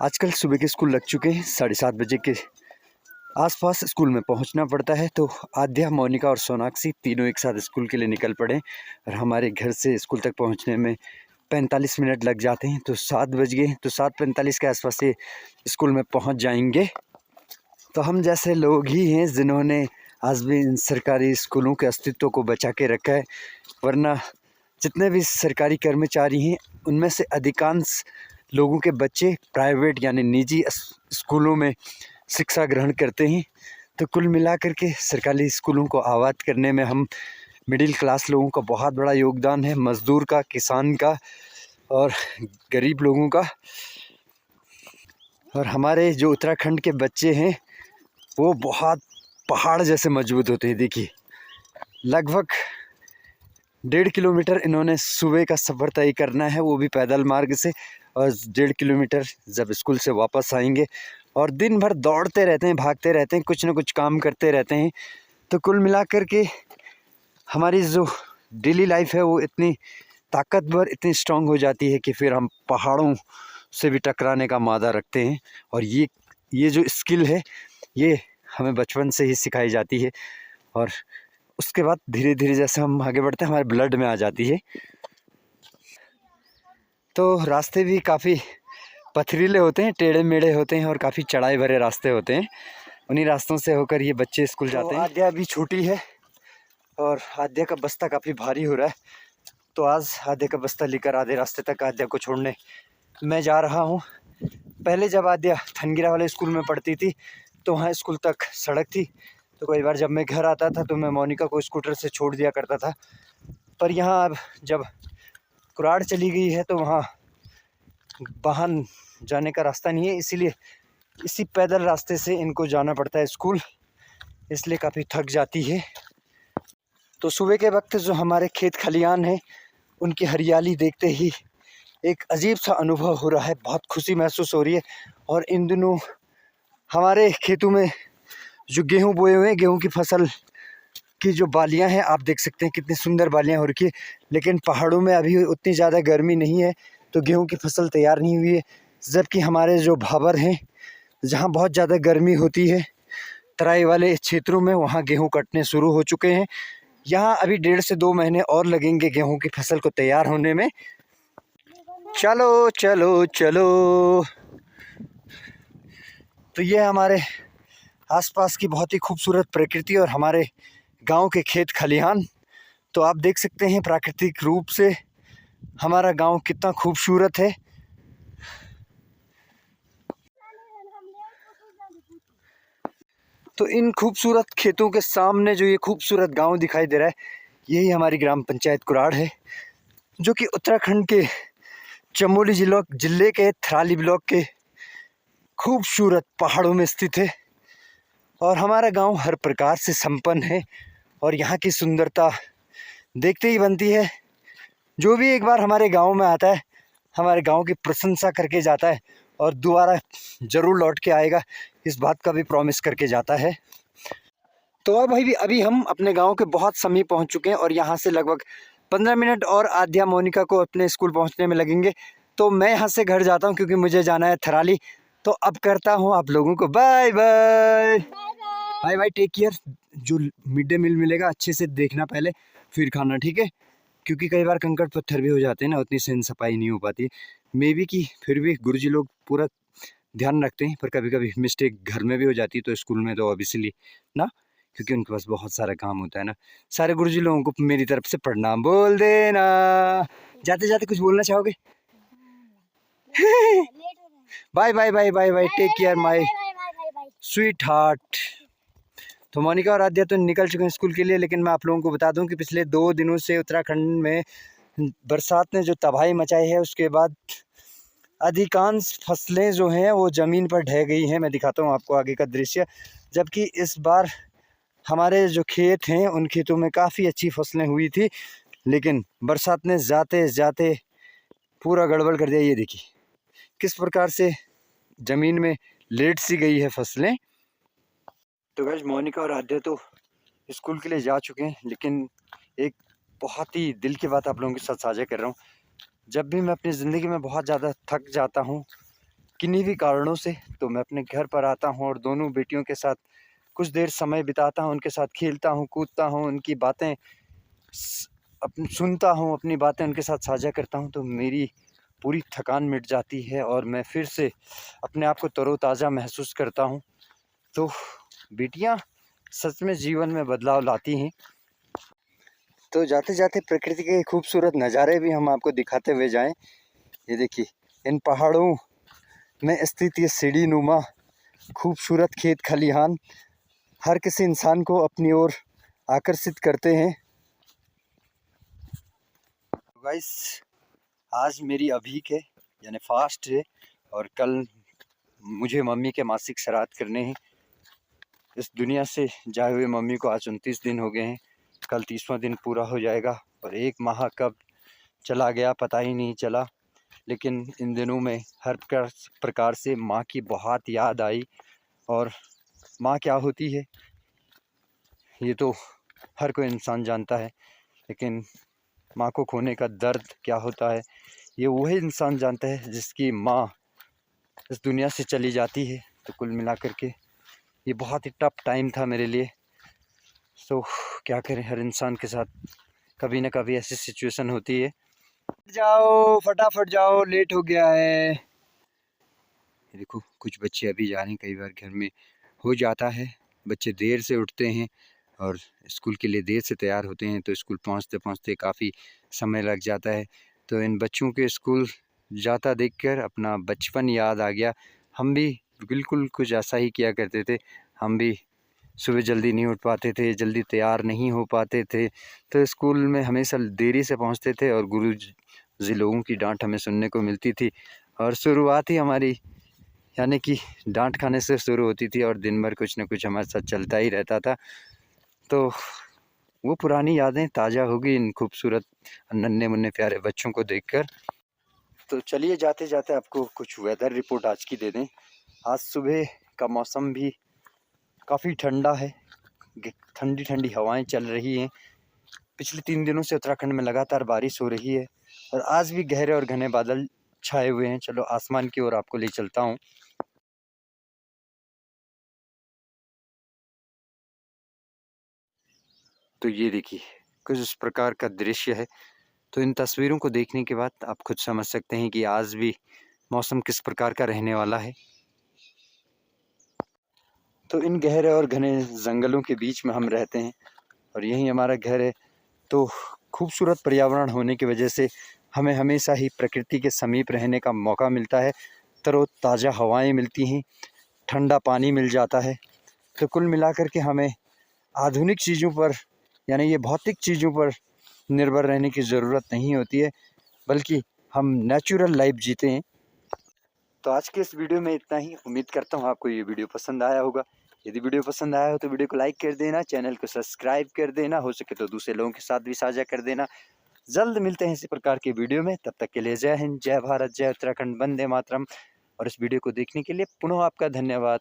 आजकल सुबह के स्कूल लग चुके हैं। 7:30 बजे के आसपास स्कूल में पहुंचना पड़ता है। तो आद्या, मोनिका और सोनाक्षी तीनों एक साथ स्कूल के लिए निकल पड़े और हमारे घर से स्कूल तक पहुंचने में 45 मिनट लग जाते हैं। तो 7 बज गए, तो 7:45 के आसपास से स्कूल में पहुंच जाएंगे। तो हम जैसे लोग ही हैं जिन्होंने आज भी इन सरकारी स्कूलों के अस्तित्व को बचा के रखा है, वरना जितने भी सरकारी कर्मचारी हैं उनमें से अधिकांश लोगों के बच्चे प्राइवेट यानी निजी स्कूलों में शिक्षा ग्रहण करते हैं। तो कुल मिलाकर के सरकारी स्कूलों को आबाद करने में हम मिडिल क्लास लोगों का बहुत बड़ा योगदान है, मज़दूर का, किसान का और गरीब लोगों का। और हमारे जो उत्तराखंड के बच्चे हैं वो बहुत पहाड़ जैसे मजबूत होते हैं। देखिए, लगभग 1.5 किलोमीटर इन्होंने सुबह का सफ़र तय करना है, वो भी पैदल मार्ग से, और 1.5 किलोमीटर जब स्कूल से वापस आएंगे। और दिन भर दौड़ते रहते हैं, भागते रहते हैं, कुछ ना कुछ काम करते रहते हैं। तो कुल मिलाकर के हमारी जो डेली लाइफ है वो इतनी ताकतवर, इतनी स्ट्रांग हो जाती है कि फिर हम पहाड़ों से भी टकराने का मादा रखते हैं। और ये जो स्किल है ये हमें बचपन से ही सिखाई जाती है और उसके बाद धीरे धीरे जैसे हम आगे बढ़ते हैं हमारे ब्लड में आ जाती है। तो रास्ते भी काफ़ी पथरीले होते हैं, टेढ़े मेढ़े होते हैं और काफ़ी चढ़ाई भरे रास्ते होते हैं। उन्हीं रास्तों से होकर ये बच्चे स्कूल जाते हैं। आद्या अभी छोटी है और आद्या का बस्ता काफ़ी भारी हो रहा है। तो आज आद्या का बस्ता लेकर आधे रास्ते तक आद्या को छोड़ने मैं जा रहा हूँ। पहले जब आद्या थनगिरा वाले स्कूल में पढ़ती थी तो वहाँ स्कूल तक सड़क थी। तो कई बार जब मैं घर आता था तो मैं मोनिका को स्कूटर से छोड़ दिया करता था। पर यहाँ अब जब कुराड़ चली गई है तो वहाँ वाहन जाने का रास्ता नहीं है, इसीलिए इसी पैदल रास्ते से इनको जाना पड़ता है स्कूल, इसलिए काफ़ी थक जाती है। तो सुबह के वक्त जो हमारे खेत खलियान हैं उनकी हरियाली देखते ही एक अजीब सा अनुभव हो रहा है, बहुत खुशी महसूस हो रही है। और इन दिनों हमारे खेतों में जो गेहूँ बोए हुए हैं, गेहूँ की फसल की जो बालियां हैं आप देख सकते हैं कितनी सुंदर बालियां हो रखी है। लेकिन पहाड़ों में अभी उतनी ज़्यादा गर्मी नहीं है तो गेहूं की फसल तैयार नहीं हुई है। जबकि हमारे जो भाबर हैं जहां बहुत ज़्यादा गर्मी होती है, तराई वाले क्षेत्रों में, वहां गेहूं कटने शुरू हो चुके हैं। यहाँ अभी 1.5 से 2 महीने और लगेंगे गेहूं की फसल को तैयार होने में। चलो चलो चलो। तो ये हमारे आसपास की बहुत ही खूबसूरत प्रकृति और हमारे गांव के खेत खलिहान। तो आप देख सकते हैं प्राकृतिक रूप से हमारा गांव कितना खूबसूरत है। तो इन खूबसूरत खेतों के सामने जो ये खूबसूरत गांव दिखाई दे रहा है, यही हमारी ग्राम पंचायत कुराड़ है, जो कि उत्तराखंड के चमोली जिले के थराली ब्लॉक के खूबसूरत पहाड़ों में स्थित है। और हमारा गांव हर प्रकार से संपन्न है और यहाँ की सुंदरता देखते ही बनती है। जो भी एक बार हमारे गांव में आता है हमारे गांव की प्रशंसा करके जाता है और दोबारा ज़रूर लौट के आएगा, इस बात का भी प्रॉमिस करके जाता है। तो अब अभी हम अपने गांव के बहुत समीप पहुंच चुके हैं और यहाँ से लगभग 15 मिनट और आद्या, मोनिका को अपने स्कूल पहुंचने में लगेंगे। तो मैं यहाँ से घर जाता हूँ क्योंकि मुझे जाना है थराली। तो अब करता हूँ आप लोगों को bye bye bye bye, take care. जो मिड डे मील मिलेगा अच्छे से देखना पहले, फिर खाना, ठीक है? क्योंकि कई बार कंकड़ पत्थर भी हो जाते हैं ना, उतनी सही सफाई नहीं हो पाती मे बी की, फिर भी गुरुजी लोग पूरा ध्यान रखते हैं। पर कभी कभी मिस्टेक घर में भी हो जाती है, तो स्कूल में तो ऑब्वियसली ना, क्योंकि उनके पास बहुत सारा काम होता है ना। सारे गुरुजी लोगों को मेरी तरफ से प्रणाम बोल देना। जाते जाते कुछ बोलना चाहोगे? Bye bye bye bye bye, take care my sweet heart. तो मोनिका और आद्या तो निकल चुके हैं स्कूल के लिए, लेकिन मैं आप लोगों को बता दूं कि पिछले 2 दिनों से उत्तराखंड में बरसात ने जो तबाही मचाई है, उसके बाद अधिकांश फसलें जो हैं वो ज़मीन पर ढह गई हैं। मैं दिखाता हूं आपको आगे का दृश्य। जबकि इस बार हमारे जो खेत हैं उन खेतों में काफ़ी अच्छी फसलें हुई थी, लेकिन बरसात ने जाते जाते पूरा गड़बड़ कर दिया। ये देखिए किस प्रकार से ज़मीन में लेट सी गई है फसलें। तो गाइस, मोनिका और आद्या तो स्कूल के लिए जा चुके हैं, लेकिन एक बहुत ही दिल की बात आप लोगों के साथ साझा कर रहा हूँ। जब भी मैं अपनी ज़िंदगी में बहुत ज़्यादा थक जाता हूँ किन्हीं भी कारणों से, तो मैं अपने घर पर आता हूँ और दोनों बेटियों के साथ कुछ देर समय बिताता हूँ, उनके साथ खेलता हूँ, कूदता हूँ, उनकी बातें सुनता हूँ, अपनी बातें उनके साथ साझा करता हूँ, तो मेरी पूरी थकान मिट जाती है और मैं फिर से अपने आप को तरोताज़ा महसूस करता हूँ। तो बेटियाँ सच में जीवन में बदलाव लाती हैं। तो जाते जाते प्रकृति के खूबसूरत नज़ारे भी हम आपको दिखाते हुए जाएं। ये देखिए, इन पहाड़ों में स्थित ये सीढ़ी नुमा खूबसूरत खेत खलिहान हर किसी इंसान को अपनी ओर आकर्षित करते हैं। गाइस, आज मेरी अभीक है यानी फास्ट है और कल मुझे मम्मी के मासिक श्राद्ध करने हैं। इस दुनिया से जाए हुए मम्मी को आज 29 दिन हो गए हैं, कल 30वां दिन पूरा हो जाएगा और 1 माह कब चला गया पता ही नहीं चला। लेकिन इन दिनों में हर प्रकार से माँ की बहुत याद आई। और माँ क्या होती है ये तो हर कोई इंसान जानता है, लेकिन माँ को खोने का दर्द क्या होता है ये वही इंसान जानता है जिसकी माँ इस दुनिया से चली जाती है। तो कुल मिलाकर के ये बहुत ही टफ टाइम था मेरे लिए। तो क्या करें, हर इंसान के साथ कभी ना कभी ऐसी सिचुएशन होती है। जाओ फटाफट जाओ, लेट हो गया है। देखो कुछ बच्चे अभी जा रहे हैं, कई बार घर में हो जाता है, बच्चे देर से उठते हैं और स्कूल के लिए देर से तैयार होते हैं, तो स्कूल पहुंचते पहुंचते काफ़ी समय लग जाता है। तो इन बच्चों के स्कूल जाता देखकर अपना बचपन याद आ गया। हम भी बिल्कुल कुछ ऐसा ही किया करते थे। हम भी सुबह जल्दी नहीं उठ पाते थे, जल्दी तैयार नहीं हो पाते थे, तो स्कूल में हमेशा देरी से पहुंचते थे और गुरुजी लोगों की डांट हमें सुनने को मिलती थी। और शुरुआत ही हमारी यानी कि डांट खाने से शुरू होती थी और दिन भर कुछ न कुछ हमारे साथ चलता ही रहता था। तो वो पुरानी यादें ताज़ा हो गई इन खूबसूरत नन्हे मुन्ने प्यारे बच्चों को देखकर। तो चलिए जाते जाते आपको कुछ वेदर रिपोर्ट आज की दे दें। आज सुबह का मौसम भी काफ़ी ठंडा है, ठंडी ठंडी हवाएं चल रही हैं। पिछले 3 दिनों से उत्तराखंड में लगातार बारिश हो रही है और आज भी गहरे और घने बादल छाए हुए हैं। चलो आसमान की ओर आपको ले चलता हूँ। तो ये देखिए कुछ इस प्रकार का दृश्य है। तो इन तस्वीरों को देखने के बाद आप खुद समझ सकते हैं कि आज भी मौसम किस प्रकार का रहने वाला है। तो इन गहरे और घने जंगलों के बीच में हम रहते हैं और यही हमारा घर है। तो खूबसूरत पर्यावरण होने की वजह से हमें हमेशा ही प्रकृति के समीप रहने का मौका मिलता है। तरोताज़ा हवाएं मिलती हैं, ठंडा पानी मिल जाता है। तो कुल मिलाकर के हमें आधुनिक चीज़ों पर यानी ये भौतिक चीज़ों पर निर्भर रहने की ज़रूरत नहीं होती है, बल्कि हम नेचुरल लाइफ जीते हैं। तो आज के इस वीडियो में इतना ही। उम्मीद करता हूँ आपको ये वीडियो पसंद आया होगा। यदि वीडियो पसंद आया हो तो वीडियो को लाइक कर देना, चैनल को सब्सक्राइब कर देना, हो सके तो दूसरे लोगों के साथ भी साझा कर देना। जल्द मिलते हैं इसी प्रकार के वीडियो में, तब तक के लिए जय हिंद, जय भारत, जय उत्तराखंड, वंदे मातरम। और इस वीडियो को देखने के लिए पुनः आपका धन्यवाद।